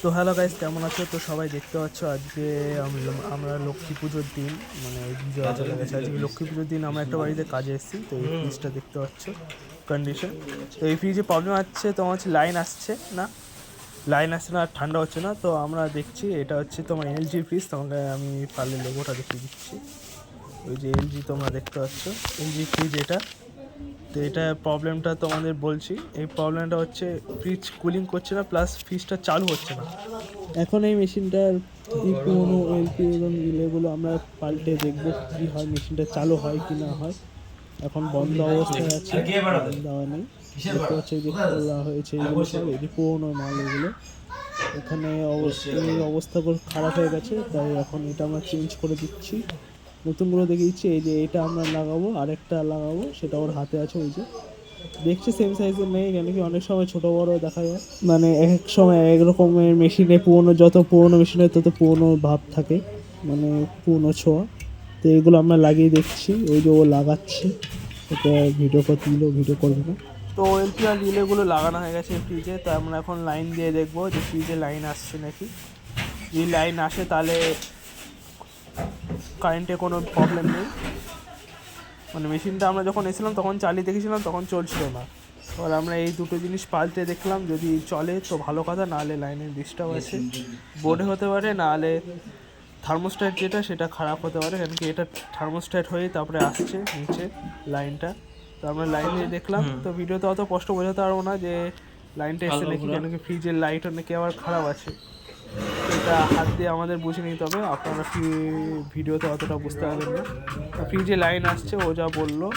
তো hello guys, কেমন আছো? তো সবাই দেখতে পাচ্ছ আজকে আমরা লক্ষ্মী পুজোর দিন, মানে বিজয়া চলে গেছে, আজকে লক্ষ্মী পুজোর দিন আমরা একটা বাড়িতে কাজে এসেছি। তো এই ফ্রিজটা দেখতে পাচ্ছ কন্ডিশন। তো এই ফ্রিজে প্রবলেম হচ্ছে, তোমার হচ্ছে লাইন আসছে না, আর ঠান্ডা হচ্ছে না। তো আমরা দেখছি এটা হচ্ছে তোমার এলজি ফ্রিজ। তোমাকে আমি পারলে লোগোটা দেখিয়ে দিচ্ছি। ওই যে এলজি তোমরা দেখতে পাচ্ছ, এলজি ফ্রিজ এটা। তো এটা প্রবলেমটা তোমাদের বলছি। এই প্রবলেমটা হচ্ছে ফ্রিজ কুলিং করছে না, প্লাস ফ্রিজটা চালু হচ্ছে না। এখন এই মেশিনটার পুরোনো এলপি এবং রিলেগুলো আমরা পাল্টে দেখবো কী হয়, মেশিনটা চালু হয় কি না হয়। এখন বন্ধ অবস্থায় আছে, দেওয়া নেই। দেখতে পাচ্ছি যে খোলা হয়েছে, এগুলো সব এই যে পুরোনো মাল এগুলো। এখানে এই অবস্থা খারাপ হয়ে গেছে, তাই এখন এটা আমরা চেঞ্জ করে দিচ্ছি, নতুনগুলো দেখিয়ে দিচ্ছি। এই যে এটা আমরা লাগাবো, আরেকটা লাগাবো, সেটা ওর হাতে আছে। ওই যে দেখছি সেম সাইজের নেই, কেন কি অনেক সময় ছোট বড় দেখা যায়, মানে এক এক সময় এক রকমের মেশিনে পুরোনো, যত পুরোনো মেশিনে তত পুরোনো ভাব থাকে, মানে পুরোনো ছোঁয়া। তো এগুলো আমরা লাগিয়ে দেখছি। ওই যে ও লাগাচ্ছে, এটা ভিডিও করতে দিলেও ভিডিও করবে না। তো এলপি আর রিলেগুলো লাগানো হয়ে গেছে ফ্রিজে। তো আমরা এখন লাইন দিয়ে দেখবো যে ফ্রিজে লাইন আসছে নাকি। যদি লাইন আসে তাহলে কারেন্টে কোনো প্রবলেম নেই। মানে মেশিনটা আমরা যখন এসেছিলাম তখন চালিয়ে দেখেছিলাম, তখন চলছিল না। এবার আমরা এই দুটো জিনিস পাল্টে দেখলাম, যদি চলে তো ভালো কথা, নাহলে লাইনের ডিস্টার্ব আছে, বোর্ডে হতে পারে, নাহলে থার্মোস্ট্যাট যেটা সেটা খারাপ হতে পারে, কারণ কি এটা থার্মোস্ট্যাট হয়ে তারপরে আসছে নিচে লাইনটা। তো আমরা লাইন দিয়ে দেখলাম। তো ভিডিওতে অত স্পষ্ট বোঝাতে পারবো না যে লাইনটা এসে নাকি, কেন কি ফ্রিজের লাইটও নাকি আবার খারাপ আছে। এটা হাত দিয়ে আমাদের বুঝে নিতে হবে, আপনারা ভিডিওতে অতটা বুঝতে পারবেন না। ফ্রিজে লাইন আসছে, ও যা বললো,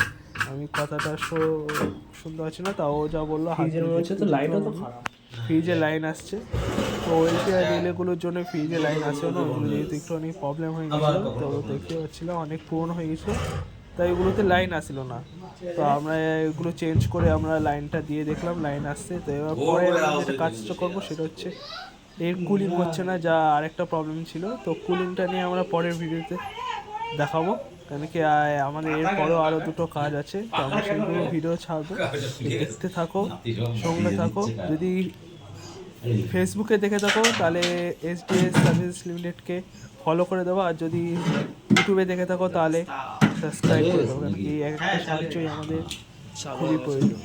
আমি কথাটা শুনতে পাচ্ছি না, তাও ও যা বললো ফ্রিজে লাইন আসছে। তো ওয়েলপি আর রিলেগুলোর জন্য ফ্রিজে লাইন আসে না, ওইগুলো যেহেতু একটুখানি প্রবলেম হয়ে গেছিলো, তো দেখতে পাচ্ছিলাম অনেক পুরনো হয়ে গেছিলো, তাই ওগুলোতে লাইন আসলো না। তো আমরা এগুলো চেঞ্জ করে আমরা লাইনটা দিয়ে দেখলাম লাইন আসছে। তো এবার পরে আমরা যেটা কাজটা করবো সেটা হচ্ছে, এর কুলিং হচ্ছে না, যা আরেকটা প্রবলেম ছিল। তো কুলিংটা নিয়ে আমরা পরের ভিডিওতে দেখাবো, কেন কি আমাদের এরপরেও আরও দুটো কাজ আছে। তো আমরা সেইগুলো ভিডিও ছাড়বো, দেখতে থাকো, সঙ্গে থাকো। যদি ফেসবুকে দেখে থাকো তাহলে এসডিএস সার্ভিস লিমিটেডকে ফলো করে দেবো, আর যদি ইউটিউবে দেখে থাকো তাহলে সাবস্ক্রাইব করে দেবো, কারণ কি এই একটা সাহায্যই আমাদের খুবই প্রয়োজন।